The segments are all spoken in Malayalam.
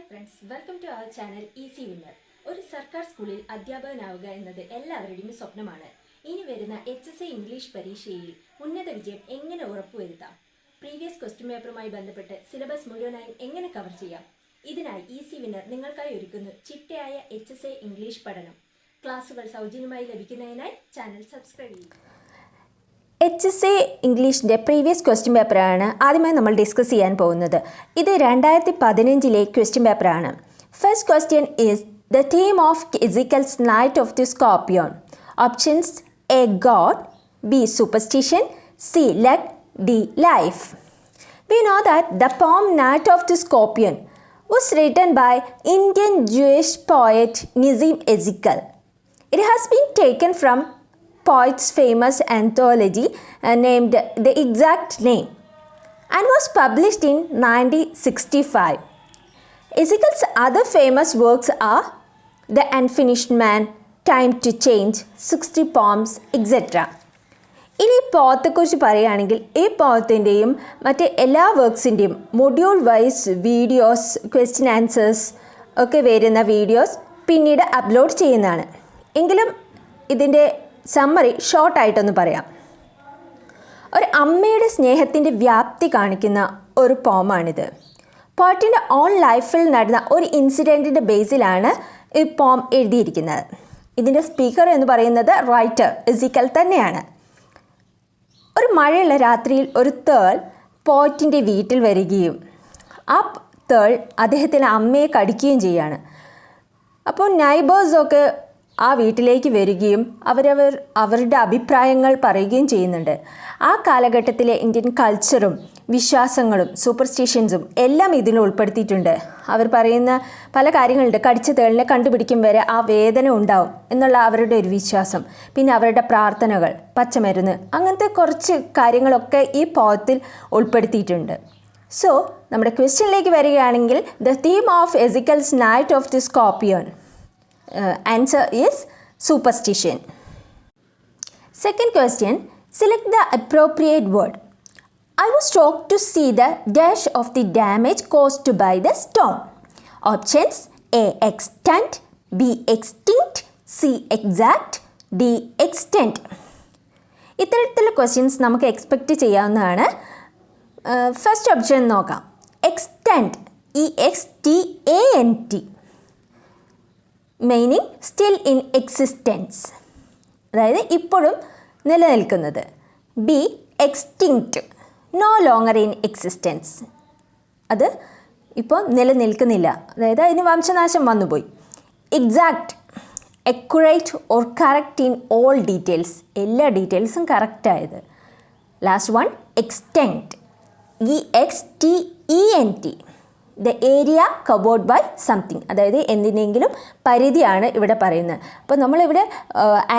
Friends, welcome to our channel easy winner. ഒരു സർക്കാർ സ്കൂളിൽ അധ്യാപകനാവുക എന്നത് എല്ലാവരുടെയും സ്വപ്നമാണ്. ഇനി വരുന്ന HSC ഇംഗ്ലീഷ് പരീക്ഷയിൽ ഉന്നത വിജയം എങ്ങനെ ഉറപ്പുവരുത്താം? പ്രീവിയസ് ക്വസ്റ്റ്യൻ പേപ്പറുമായി ബന്ധപ്പെട്ട് സിലബസ് മുഴുവനായും എങ്ങനെ കവർ ചെയ്യാം? ഇതിനായി ഈസി വിന്നർ നിങ്ങൾക്കായി ഒരുക്കുന്നു ചിട്ടയായ HSC ഇംഗ്ലീഷ് പഠനം. ക്ലാസുകൾ സൗജന്യമായി ലഭിക്കുന്നതിനായി ചാനൽ സബ്സ്ക്രൈബ് ചെയ്യുക. HSC ഇംഗ്ലീഷിൻ്റെ പ്രീവിയസ് ക്വസ്റ്റ്യൻ പേപ്പറാണ് ആദ്യമായി നമ്മൾ ഡിസ്കസ് ചെയ്യാൻ പോകുന്നത്. ഇത് 2015 ക്വസ്റ്റ്യൻ പേപ്പറാണ്. First question is the theme of Ezekiel's night of the scorpion. Options: A god, B superstition, C luck, D life. We know that the poem Night of the Scorpion was written by Indian Jewish poet Nazim Ezekiel. It has been taken from poet's famous anthology named The Exact Name and was published in 1965. Ezekiel's other famous works are The Unfinished Man, Time to Change, 60 Poems, etc. ഇനി ഈ പോയത്തെക്കുറിച്ച് പറയുകയാണെങ്കിൽ ഈ പോയത്തിൻ്റെയും മറ്റ് എല്ലാ വർക്ക്സിൻ്റെയും module wise videos, question answers ഒക്കെ വരുന്ന വീഡിയോസ് പിന്നീട് അപ്ലോഡ് ചെയ്യുന്നതാണ്. എങ്കിലും ഇതിൻ്റെ സമ്മറി ഷോർട്ടായിട്ടൊന്ന് പറയാം. ഒരു അമ്മയുടെ സ്നേഹത്തിൻ്റെ വ്യാപ്തി കാണിക്കുന്ന ഒരു പോമാണിത്. പോയറ്റിൻ്റെ ഓൺ ലൈഫിൽ നടന്ന ഒരു ഇൻസിഡൻറ്റിൻ്റെ ബേസിലാണ് ഈ പോം എഴുതിയിരിക്കുന്നത്. ഇതിൻ്റെ സ്പീക്കർ എന്ന് പറയുന്നത് റൈറ്റർ എസിക്കൽ തന്നെയാണ്. ഒരു മഴയുള്ള രാത്രിയിൽ ഒരു തേൾ പോയറ്റിൻ്റെ വീട്ടിൽ വരികയും ആ തേൾ അദ്ദേഹത്തിൻ്റെ അമ്മയെ കടിക്കുകയും ചെയ്യുകയാണ്. അപ്പോൾ നൈബേഴ്സൊക്കെ ആ വീട്ടിലേക്ക് വരികയും അവരുടെ അഭിപ്രായങ്ങൾ പറയുകയും ചെയ്യുന്നുണ്ട്. ആ കാലഘട്ടത്തിലെ ഇന്ത്യൻ കൾച്ചറും വിശ്വാസങ്ങളും സൂപ്പർസ്റ്റിഷൻസും എല്ലാം ഇതിൽ ഉൾപ്പെടുത്തിയിട്ടുണ്ട്. അവർ പറയുന്ന പല കാര്യങ്ങളുണ്ട്. കടിച്ച തേളിനെ കണ്ടുപിടിക്കും വരെ ആ വേദന ഉണ്ടാവും എന്നുള്ള അവരുടെ ഒരു വിശ്വാസം, പിന്നെ അവരുടെ പ്രാർത്ഥനകൾ, പച്ചമരുന്ന്, അങ്ങനത്തെ കുറച്ച് കാര്യങ്ങളൊക്കെ ഈ പോയത്തിൽ ഉൾപ്പെടുത്തിയിട്ടുണ്ട്. സോ നമ്മുടെ ക്വസ്റ്റ്യനിലേക്ക് വരികയാണെങ്കിൽ the theme of Ezekiel's night of the scorpion. Answer is superstition. Second question, select the appropriate word. I was shocked to see the dash of the damage caused by the storm. Options: A extent, B extinct, C exact, D extent. ഇത്തരത്തിലുള്ള ക്വസ്റ്റ്യൻസ് നമുക്ക് എക്സ്പെക്റ്റ് ചെയ്യാവുന്നതാണ്. ഫസ്റ്റ് ഓപ്ഷൻ നോക്കാം. Extant, EXTANT, meaning still in existence, അതായത് ഇപ്പോഴും നിലനിൽക്കുന്നത്. B extinct, no longer in existence, അത് ഇപ്പോൾ നിലനിൽക്കുന്നില്ല, അതായത് അതിന് വംശനാശം വന്നുപോയി. Exact, accurate or correct in all details, എല്ലാ ഡീറ്റെയിൽസും കറക്റ്റായത്. Last one extent, EXTENT, the area covered by something, അതായത് എന്തിനെങ്കിലും പരിധിയാണ് ഇവിടെ പറയുന്നത്. അപ്പോൾ നമ്മളിവിടെ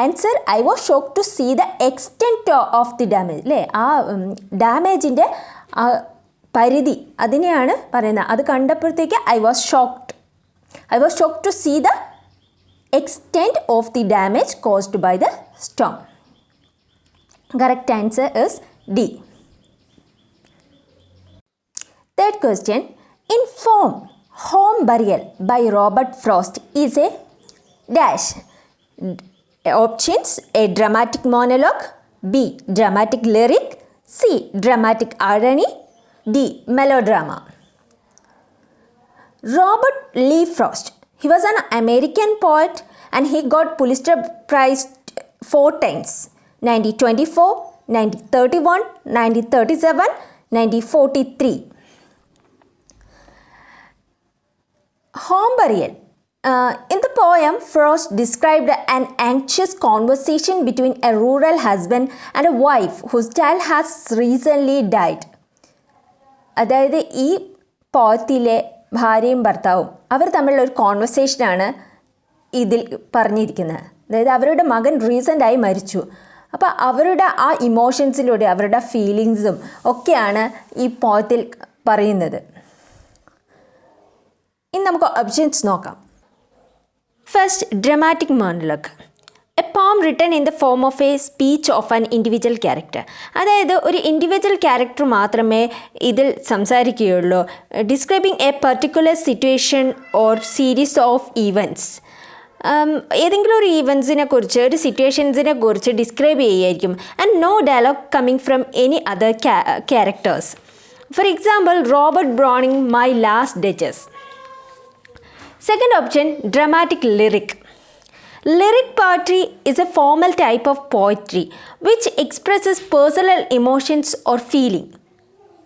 answer I was shock to see the extent of the damage, അല്ലേ, ആ ഡാമേജിൻ്റെ പരിധി അതിനെയാണ് പറയുന്നത്. അത് കണ്ടപ്പോഴത്തേക്ക് I was shocked to see the extent of the damage caused by the storm. Correct answer is D. Third question, in form, Home Burial by Robert Frost is a dash. Options: A dramatic monologue, B dramatic lyric, C dramatic irony, D melodrama. Robert Lee Frost, he was an American poet and he got Pulitzer Prize 4 times: 1924, 1931, 1937, 1943. Home Burial. In the poem, Frost described an anxious conversation between a rural husband and a wife whose child has recently died. അതായത് ഈ പോയത്തിലെ ഭാര്യയും ഭർത്താവും അവർ തമ്മിലുള്ള ഒരു കോൺവെർസേഷനാണ് ഇതിൽ പറഞ്ഞിരിക്കുന്നത്. അതായത് അവരുടെ മകൻ റീസെൻ്റായി മരിച്ചു. അപ്പോൾ അവരുടെ ആ ഇമോഷൻസിലൂടെ അവരുടെ ഫീലിങ്സും ഒക്കെയാണ് ഈ പോയത്തിൽ പറയുന്നത്. ഇനി നമുക്ക് ഓപ്ഷൻസ് നോക്കാം. First, dramatic monologue. A poem poem written in the form of a speech of an individual character. അതായത് ഒരു ഇൻഡിവിജ്വൽ ക്യാരക്ടർ മാത്രമേ ഇതിൽ സംസാരിക്കുകയുള്ളൂ. Describing a particular situation or series of events. ഏതെങ്കിലും ഒരു ഈവൻസിനെ കുറിച്ച്, ഒരു സിറ്റുവേഷൻസിനെ കുറിച്ച് ഡിസ്ക്രൈബ് ചെയ്യുമായിരിക്കും. And no dialogue coming from any other characters. For example, Robert Browning, my last duchess. Second option, dramatic lyric. Lyric poetry is a formal type of poetry which expresses personal emotions or feeling,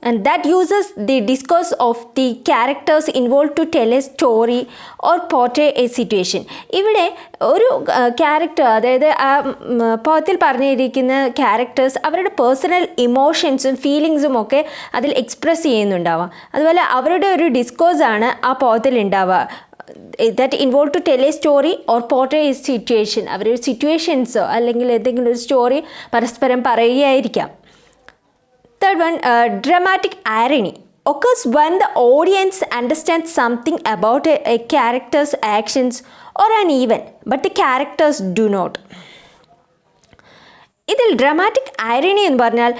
and that uses the discourse of the characters involved to tell a story or portray a situation. ഇവിടെ ഒരു ക്യാരക്ടർ, അതായത് ആ പോയത്തിൽ പറഞ്ഞിരിക്കുന്ന ക്യാരക്ടേഴ്സ് അവരുടെ പേഴ്സണൽ ഇമോഷൻസും ഫീലിങ്സും ഒക്കെ അതിൽ എക്സ്പ്രസ് ചെയ്യുന്നുണ്ടാവാം. അതുപോലെ അവരുടെ ഒരു ഡിസ്കോഴ്സാണ് ആ പോയത്തിൽ ഉണ്ടാവുക. That involve to tell a story or portray a situation. അവരൊരു സിറ്റുവേഷൻസോ അല്ലെങ്കിൽ എന്തെങ്കിലും ഒരു സ്റ്റോറി പരസ്പരം പറയുകയായിരിക്കാം. Third one, dramatic irony occurs when the audience understands something about a character's actions or an event, but the characters do not. ഇതിൽ ഡ്രാമാറ്റിക് ഐറണി എന്ന് പറഞ്ഞാൽ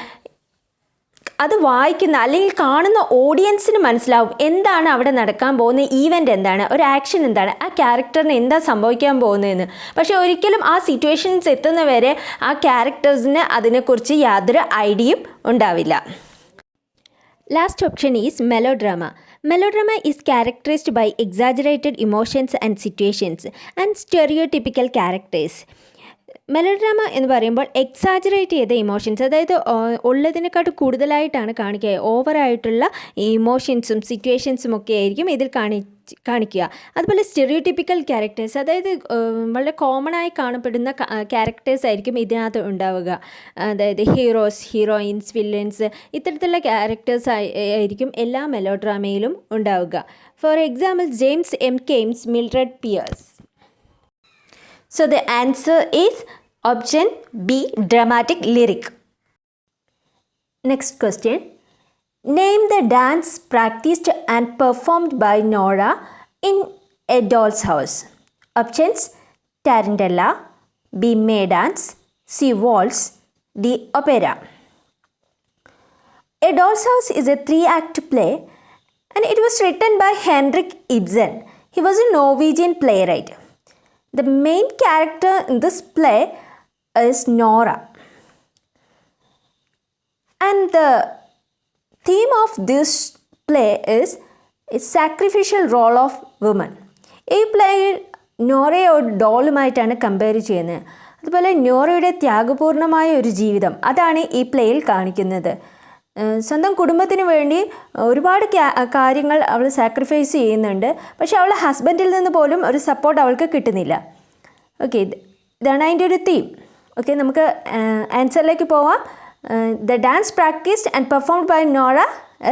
അത് വായിക്കുന്ന അല്ലെങ്കിൽ കാണുന്ന ഓഡിയൻസിന് മനസ്സിലാവും എന്താണ് അവിടെ നടക്കാൻ പോകുന്ന ഈവൻ്റ് എന്താണ്, ഒരു ആക്ഷൻ എന്താണ്, ആ ക്യാരക്ടറിന് എന്താ സംഭവിക്കാൻ പോകുന്നതെന്ന്. പക്ഷേ ഒരിക്കലും ആ സിറ്റുവേഷൻസ് എത്തുന്നവരെ ആ ക്യാരക്ടേഴ്സിന് അതിനെക്കുറിച്ച് യാതൊരു ഐഡിയയും ഉണ്ടാവില്ല. Last option is melodrama. Melodrama is characterized by exaggerated emotions and situations and stereotypical characters. Melodrama എന്ന് പറയുമ്പോൾ എക്സാജറേറ്റ് ചെയ്ത ഇമോഷൻസ്, അതായത് ഉള്ളതിനെക്കാട്ടും കൂടുതലായിട്ടാണ് കാണിക്കുക. ഓവറായിട്ടുള്ള ഇമോഷൻസും സിറ്റുവേഷൻസും ഒക്കെ ആയിരിക്കും ഇതിൽ കാണിക്കുക. അതുപോലെ സ്റ്റെറിയോടിപ്പിക്കൽ ക്യാരക്ടേഴ്സ്, അതായത് വളരെ കോമൺ ആയി കാണപ്പെടുന്ന ക്യാരക്ടേഴ്സ് ആയിരിക്കും ഇതിനകത്ത് ഉണ്ടാവുക. അതായത് ഹീറോസ്, ഹീറോയിൻസ്, വില്ലൻസ്, ഇത്തരത്തിലുള്ള ക്യാരക്ടേഴ്സ് ആയിരിക്കും എല്ലാ മെലോഡ്രാമയിലും ഉണ്ടാവുക. For example, James M Cain, Mildred Pierce. So the answer is option B, dramatic lyric. Next question. Name the dance practiced and performed by Nora in A Doll's House. Options: Tarantella, B, May Dance, C, Waltz, D, Opera. A Doll's House is a 3-act play and it was written by Henrik Ibsen. He was a Norwegian playwright. The main character in this play is Nora. And the theme of this play is a sacrificial role of women. ഈ പ്ലേയിൽ നോറയെ ഒരു ഡോളുമായിട്ടാണ് കമ്പയർ ചെയ്യുന്നത്. അതുപോലെ നോറയുടെ ത്യാഗപൂർണമായ ഒരു ജീവിതം അതാണ് ഈ പ്ലേയിൽ കാണിക്കുന്നത്. സ്വന്തം കുടുംബത്തിന് വേണ്ടി ഒരുപാട് കാര്യങ്ങൾ അവൾ സാക്രിഫൈസ് ചെയ്യുന്നുണ്ട്. പക്ഷേ അവളുടെ ഹസ്ബൻഡിൽ നിന്ന് പോലും ഒരു സപ്പോർട്ട് അവൾക്ക് കിട്ടുന്നില്ല. ഓക്കെ, ഇതാണ് അതിൻ്റെ ഒരു തീം. ഓക്കെ, നമുക്ക് ആൻസറിലേക്ക് പോവാം. The dance practised and performed by Nora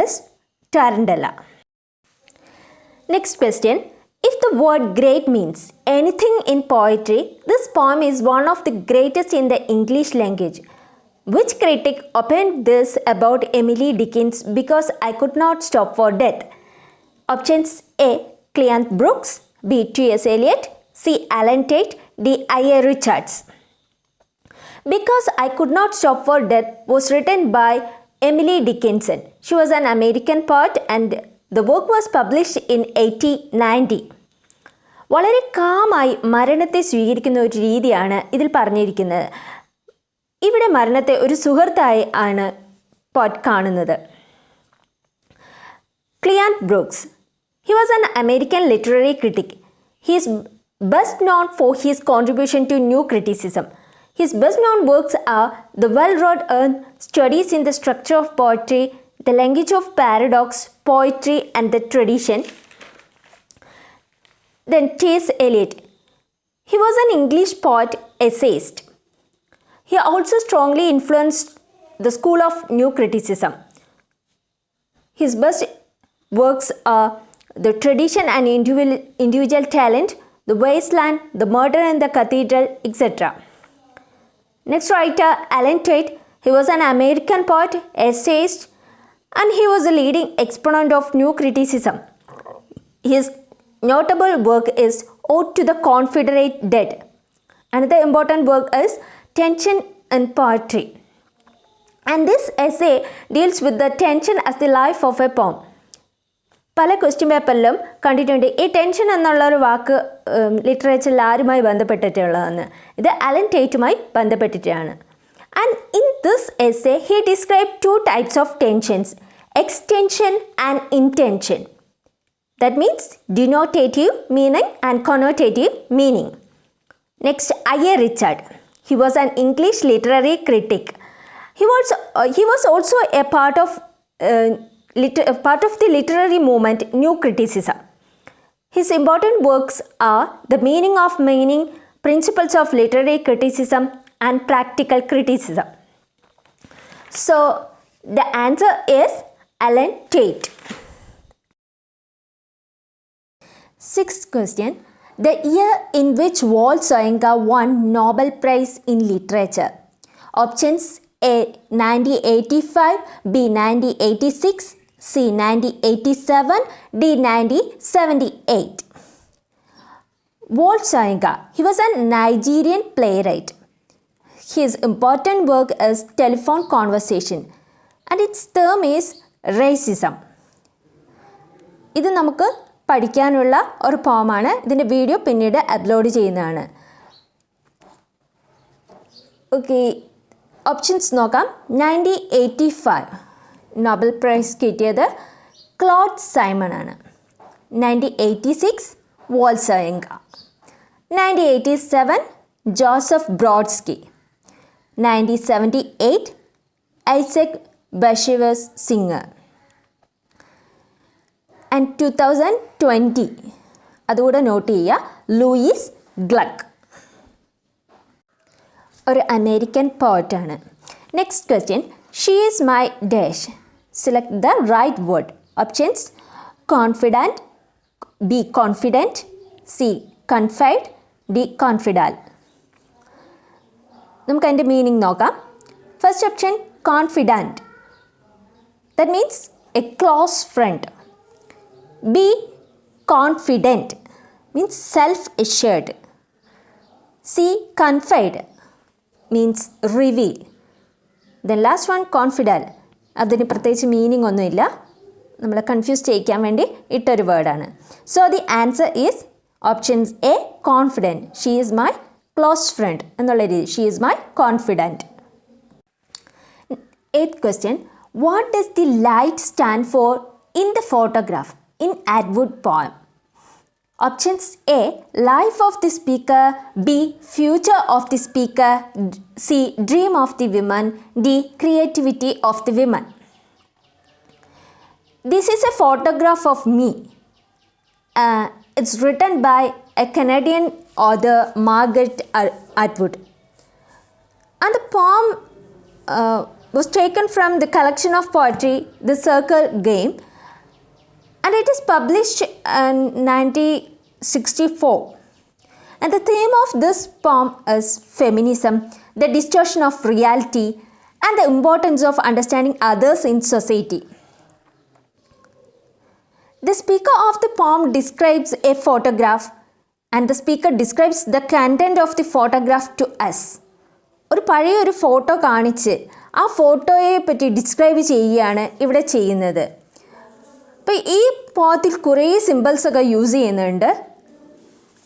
is tarantella. Next question. If the word great means anything in poetry, this poem is one of the greatest in the English language. Which critic opined this about Emily Dickinson because I could not stop for death? Options: A, Cleanth Brooks, B, T.S. Eliot, C, Alan Tate, D, I.A. Richards. Because I Could Not Stop for Death was written by Emily Dickinson. She was an American poet and the work was published in 1890. വളരെ കാമായി മരണത്തെ സ്വീകരിക്കുന്ന ഒരു രീതിയാണ് ഇതിൽ പറഞ്ഞിരിക്കുന്നത്. ഇവിടെ മരണത്തെ ഒരു സുഹൃത്തായി ആണ് പോറ്റ് കാണുന്നത്. ക്ലിയാൻത്ത് Brooks. He was an American literary critic. He is best known for his contribution to new criticism. His best known works are The Well-Wrought Studies in the Structure of Poetry, The Language of Paradox, Poetry and the Tradition. Then T.S. Eliot. He was an English poet, essayist. He also strongly influenced the school of new criticism. His best works are The Tradition and Individual Talent, The Wasteland, The Murder in the Cathedral, etc. Next writer, Alan Tate. He was an American poet, essayist, and he was a leading exponent of new criticism. His notable work is Ode to the Confederate Dead. Another important work is Tension in Poetry. And this essay deals with the tension as the life of a poem. പല ക്വസ്റ്റ്യൻ പേപ്പറിലും കണ്ടിട്ടുണ്ട് ഈ ടെൻഷൻ എന്നുള്ളൊരു വാക്ക് ലിറ്ററേച്ചറിൽ ആരുമായി ബന്ധപ്പെട്ടിട്ടുള്ളതെന്ന്. ഇത് അലൻ ടേറ്റുമായി ബന്ധപ്പെട്ടിട്ടാണ്. And in this essay he describe 2 types of tensions, extension and intention. That means denotative meaning and connotative meaning. Next, I.A. Richard. He was an English literary critic. He was also a part of the literary movement New Criticism. His important works are The Meaning of Meaning, Principles of Literary Criticism, and Practical Criticism. So, the answer is Alan Tate. Sixth question. The year in which Walt Soyinka won Nobel Prize in Literature. Options A 1985, B 1986, C 1987, D 1978. Walt Soyinka, he was a Nigerian playwright. His important work is Telephone Conversation and its term is Racism. ഇത് നമുക്ക് പഠിക്കാനുള്ള ഒരു പോമാണ്. ഇതിൻ്റെ വീഡിയോ പിന്നീട് അപ്ലോഡ് ചെയ്യുന്നതാണ്. ഓക്കെ, ഓപ്ഷൻസ് നോക്കാം. 1985 നോബൽ പ്രൈസ് കിട്ടിയത് ക്ലോഡ് സൈമൺ ആണ്. 1986 Wole Soyinka. 1987 Joseph Brodsky. 1978 Isaac Bashevis Singer. And 2020 അതുകൂടെ നോട്ട് ചെയ്യുക, ലൂയിസ് ഗ്ലക്ക്, ഒരു അമേരിക്കൻ പോയറ്റാണ്. Next question. She is my dash. Select the right word. Options confidant, B confident, C confide, D confidal. നമുക്ക് അതിൻ്റെ മീനിങ് നോക്കാം. First option confidant. That means a close friend. B confident means self-assured. C confide means reveal. Then last one confidal. അതിന് പ്രത്യേകിച്ച് മീനിങ് ഒന്നുമില്ല, നമ്മളെ കൺഫ്യൂസ് ചെയ്യിക്കാൻ വേണ്ടി ഇട്ടൊരു വേർഡാണ്. So the answer is options A confidant. She is my close friend എന്നുള്ള രീതി. She is my confidant. 8th question. What does the light stand for in the photograph in Atwood poem? Options A life of the speaker, B future of the speaker, C dream of the woman, D creativity of the woman. This is a photograph of me. It's written by a Canadian author Margaret Atwood, and the poem was taken from the collection of poetry The Circle Game, and it is published in 1964. And the theme of this poem is feminism, the distortion of reality, and the importance of understanding others in society. The speaker of the poem describes a photograph, and the speaker describes the content of the photograph to us. ഒരു പഴയൊരു ഫോട്ടോ കാണിച്ച് ആ ഫോട്ടോയെ പറ്റി ഡിസ്ക്രൈബ് ചെയ്യുകയാണ് ഇവിടെ ചെയ്യുന്നത്. അപ്പോൾ ഈ പോത്തിൽ കുറേ സിമ്പിൾസൊക്കെ യൂസ് ചെയ്യുന്നുണ്ട്.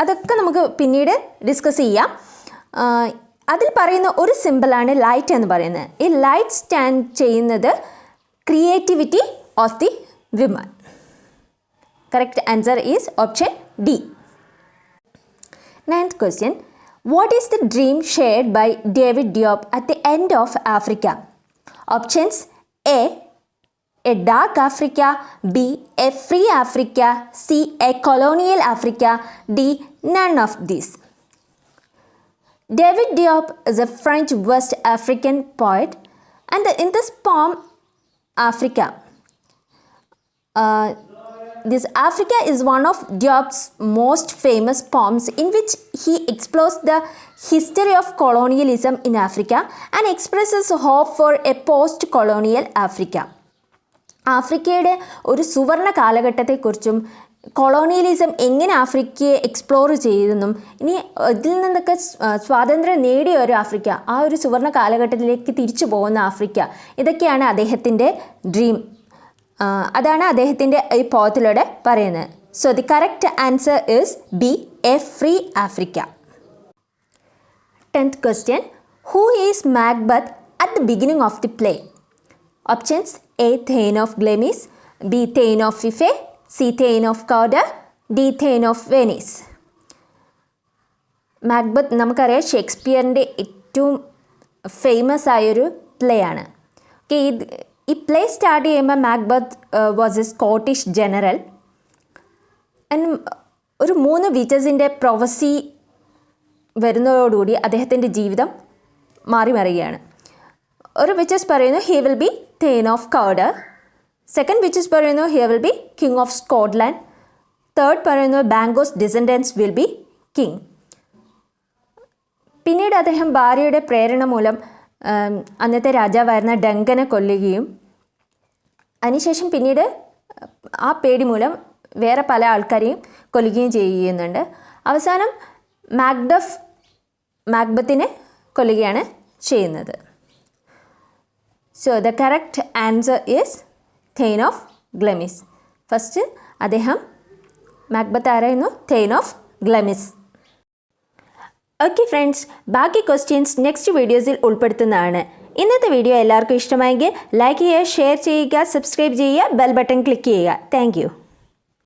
അതൊക്കെ നമുക്ക് പിന്നീട് ഡിസ്കസ് ചെയ്യാം. അതിൽ പറയുന്ന ഒരു സിമ്പിളാണ് ലൈറ്റ് എന്ന് പറയുന്നത്. ഈ ലൈറ്റ് സ്റ്റാൻഡ് ചെയ്യുന്നത് creativity of the women. Correct answer is option D. 9th question. What is the dream shared by David Diop at the end of Africa? Options A dark Africa, B a free Africa, C a colonial Africa, D none of these. David Diop is a French West African poet, and in this poem Africa, this Africa is one of Diop's most famous poems, in which he explores the history of colonialism in Africa and expresses hope for a post-colonial Africa. ആഫ്രിക്കയുടെ ഒരു സുവർണ കാലഘട്ടത്തെക്കുറിച്ചും കൊളോണിയലിസം എങ്ങനെ ആഫ്രിക്കയെ എക്സ്പ്ലോർ ചെയ്തെന്നും ഇനി ഇതിൽ നിന്നൊക്കെ സ്വാതന്ത്ര്യം നേടിയ ഒരു ആഫ്രിക്ക, ആ ഒരു സുവർണ്ണ കാലഘട്ടത്തിലേക്ക് തിരിച്ചു പോകുന്ന ആഫ്രിക്ക, ഇതൊക്കെയാണ് അദ്ദേഹത്തിൻ്റെ ഡ്രീം. അതാണ് അദ്ദേഹത്തിൻ്റെ ഈ പോയത്തിലൂടെ പറയുന്നത്. So the correct answer is B, A free Africa. 10th question. Who is Macbeth at the beginning of the play? Options: A. Thane of Glamis, B. Thane of Fife, C. Thane of Cawdor, D. Thane of Venice. Macbeth നമുക്കറിയാം ഷേക്സ്പിയറിൻ്റെ ഏറ്റവും ഫേമസ് ആയൊരു പ്ലേ ആണ്. ഓക്കെ, ഈ പ്ലേ സ്റ്റാർട്ട് ചെയ്യുമ്പോൾ Macbeth was A Scottish general. ഒരു 3 വിച്ചസിൻ്റെ പ്രൊഫസി വരുന്നതോടുകൂടി അദ്ദേഹത്തിൻ്റെ ജീവിതം മാറി മറിയുകയാണ്. ഒരു വിച്ചസ് പറയുന്നു ഹി വിൽ ബി തേൻ ഓഫ് കൗഡർ. സെക്കൻഡ് വിച്ചസ് പറയുന്നു he will be king of Scotland. Third പറയുന്നു ബാങ്കോസ് ഡിസെൻഡൻസ് വിൽ ബി കിങ്. പിന്നീട് അദ്ദേഹം ഭാര്യയുടെ പ്രേരണ മൂലം അന്നത്തെ രാജാവായിരുന്ന ഡങ്കനെ കൊല്ലുകയും അതിനുശേഷം പിന്നീട് ആ പേടി മൂലം വേറെ പല ആൾക്കാരെയും കൊല്ലുകയും ചെയ്യുന്നുണ്ട്. അവസാനം മാക്ബത്തിനെ കൊല്ലുകയാണ് ചെയ്യുന്നത്. So the correct answer is thane of Glamis. First അദ്ദേഹം മാക്ബത്ത് ആരായിരുന്നു? Thane of Glamis. Okay friends, ബാക്കി ക്വസ്റ്റ്യൻസ് നെക്സ്റ്റ് വീഡിയോസിൽ ഉൾപ്പെടുത്തുന്നതാണ്. ഇന്നത്തെ വീഡിയോ എല്ലാവർക്കും ഇഷ്ടമായെങ്കിൽ ലൈക്ക് ചെയ്യുക, ഷെയർ ചെയ്യുക, സബ്സ്ക്രൈബ് ചെയ്യുക, ബെൽ ബട്ടൺ ക്ലിക്ക് ചെയ്യുക. Thank you.